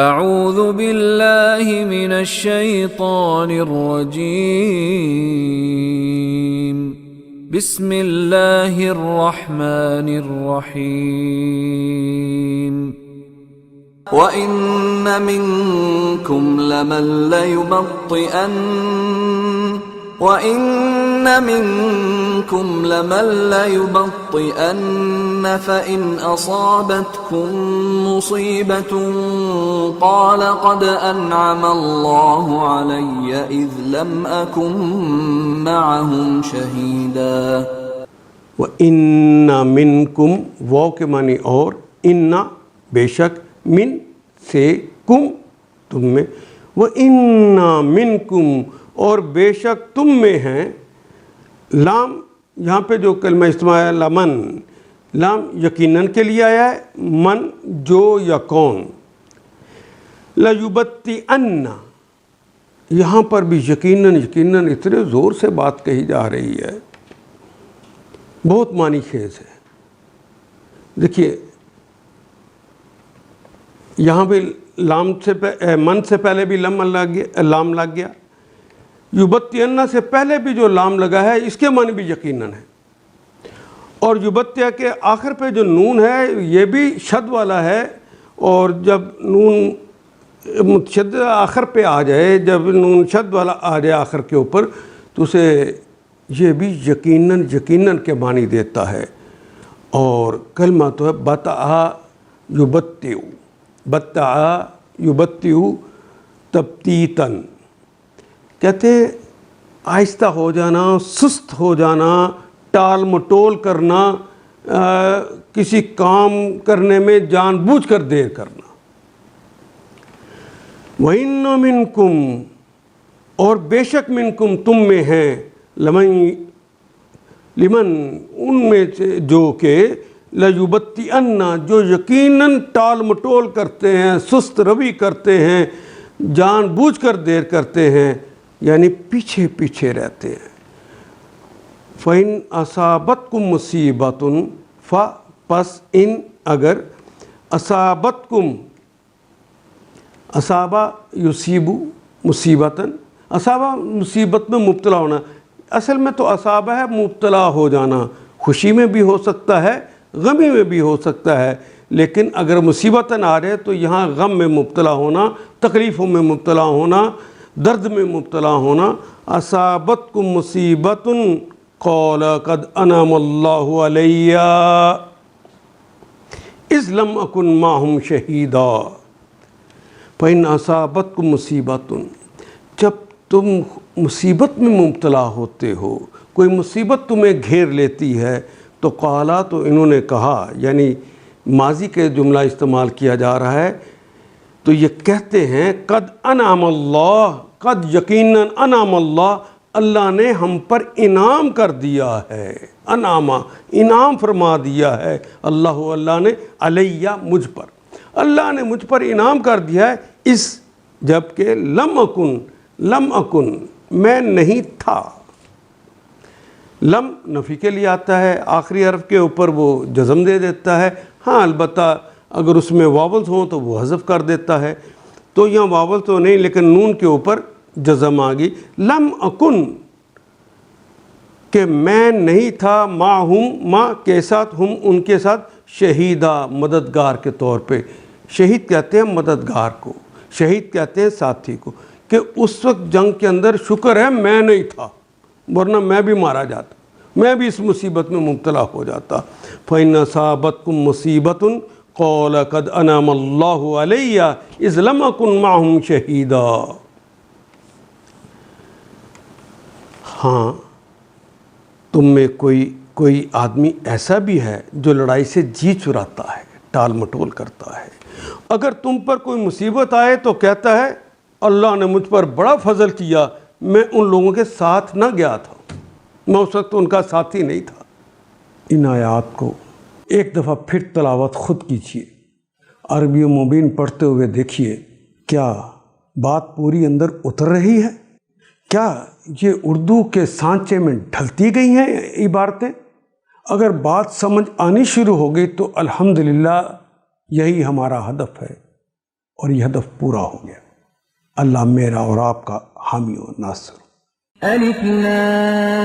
اعوذ باللہ من الشیطان الرجیم بسم اللہ الرحمن الرحیم وَإِنَّ مِنكُمْ لَمَن لَّيُبَطِّئَنَّ فَإِنْ أَصَابَتْكُم مُّصِيبَةٌ قَالَ قَدْ أَنْعَمَ اللَّهُ عَلَيَّ إِذْ لَمْ أَكُن مَّعَهُمْ شَهِيدًا۔ وَإِنَّ مِنكُمْ واو کے معنی اور، اِنَّ بے شک، من سے، کم تم میں، وَإِنَّ مِنْكُمْ اور بے شک تم میں ہیں، لام یہاں پہ جو کلمہ استعمال ہے لمن، لام یقیناً کے لیے آیا ہے، من جو یا کون، لَيُبَطِّئَنَّ یہاں پر بھی یقیناً اتنے زور سے بات کہی جا رہی ہے، بہت معنی خیز ہے۔ دیکھیے یہاں بھی من سے پہلے بھی لام لگ گیا، یبتین سے پہلے بھی جو لام لگا ہے اس کے معنی بھی یقیناً ہے، اور یبتیہ کے آخر پہ جو نون ہے یہ بھی شد والا ہے، اور جب نون شد آخر پہ آ جائے، جب نون شد والا آ جائے آخر کے اوپر، تو اسے یہ بھی یقیناً کے معنی دیتا ہے۔ اور کلمہ تو ہے بتعا یبتیو، بتعا یبتیو تبتیتاً، کہتے ہیں آہستہ ہو جانا، سست ہو جانا، ٹال مٹول کرنا، کسی کام کرنے میں جان بوجھ کر دیر کرنا۔ وَإِنَّ مِنْكُمْ اور بے شک منکم تم میں ہیں، لمن ان میں سے جو کہ لَيُبَطِّئَنَّ جو یقیناً ٹال مٹول کرتے ہیں، سست روی کرتے ہیں، جان بوجھ کر دیر کرتے ہیں، یعنی پیچھے رہتے ہیں۔ فَإِنْ أَصَابَتْكُمْ مُصِيبَةٌ پس ان اگر اصابتکم، اصابہ یصیبو مصیبتاً، اصابہ مصیبت میں مبتلا ہونا، اصل میں تو اصابہ ہے مبتلا ہو جانا، خوشی میں بھی ہو سکتا ہے، غمی میں بھی ہو سکتا ہے، لیکن اگر مصیبتاً آ رہے تو یہاں غم میں مبتلا ہونا، تکلیفوں میں مبتلا ہونا، درد میں مبتلا ہونا۔ اصابتکم مصیبۃ قال قد انعم اللہ علیہ اذ لم اکن معہم شہیدا۔ فإن اصابتکم مصیبۃ جب تم مصیبت میں مبتلا ہوتے ہو، کوئی مصیبت تمہیں گھیر لیتی ہے، تو قالا تو انہوں نے کہا، یعنی ماضی کے جملہ استعمال کیا جا رہا ہے، تو یہ کہتے ہیں قد انعم اللہ، قد یقیناً انعم اللہ، اللہ نے ہم پر انعام کر دیا ہے، انعام فرما دیا ہے اللہ نے، علیہ مجھ پر، اللہ نے مجھ پر انعام کر دیا ہے، اس جب کہ لم اکن میں نہیں تھا۔ لم نفی کے لیے آتا ہے، آخری حرف کے اوپر وہ جزم دے دیتا ہے، ہاں البتہ اگر اس میں واولز ہوں تو وہ حذف کر دیتا ہے، تو یہاں واول تو نہیں لیکن نون کے اوپر جزم آ گئی۔ لم اکن کہ میں نہیں تھا، معہم ماں کے ساتھ، ہم ان کے ساتھ، شہیدہ مددگار کے طور پہ۔ شہید کہتے ہیں مددگار کو، شہید کہتے ہیں ساتھی کو، کہ اس وقت جنگ کے اندر شکر ہے میں نہیں تھا، ورنہ میں بھی مارا جاتا، میں بھی اس مصیبت میں مبتلا ہو جاتا۔ فَإِنْ أَصَابَتْكُمْ مُصِيبَةٌ قَالَ قَدْ أَنْعَمَ اللَّهُ عَلَيَّ إِذْ لَمْ أَكُنْ مَعَهُمْ شَهِيدًا۔ ہاں تم میں کوئی آدمی ایسا بھی ہے جو لڑائی سے جی چراتا ہے، ٹال مٹول کرتا ہے، اگر تم پر کوئی مصیبت آئے تو کہتا ہے اللہ نے مجھ پر بڑا فضل کیا، میں ان لوگوں کے ساتھ نہ گیا تھا، میں اس وقت ان کا ساتھی نہیں تھا۔ ان آیات کو ایک دفعہ پھر تلاوت خود کیجیے، عربی مبین پڑھتے ہوئے دیکھیے، کیا بات پوری اندر اتر رہی ہے؟ کیا یہ اردو کے سانچے میں ڈھلتی گئی ہیں عبارتیں؟ اگر بات سمجھ آنی شروع ہو گئی تو الحمدللہ یہی ہمارا ہدف ہے، اور یہ ہدف پورا ہو گیا. اللہ میرا اور آپ کا حامی و ناصر. الف لام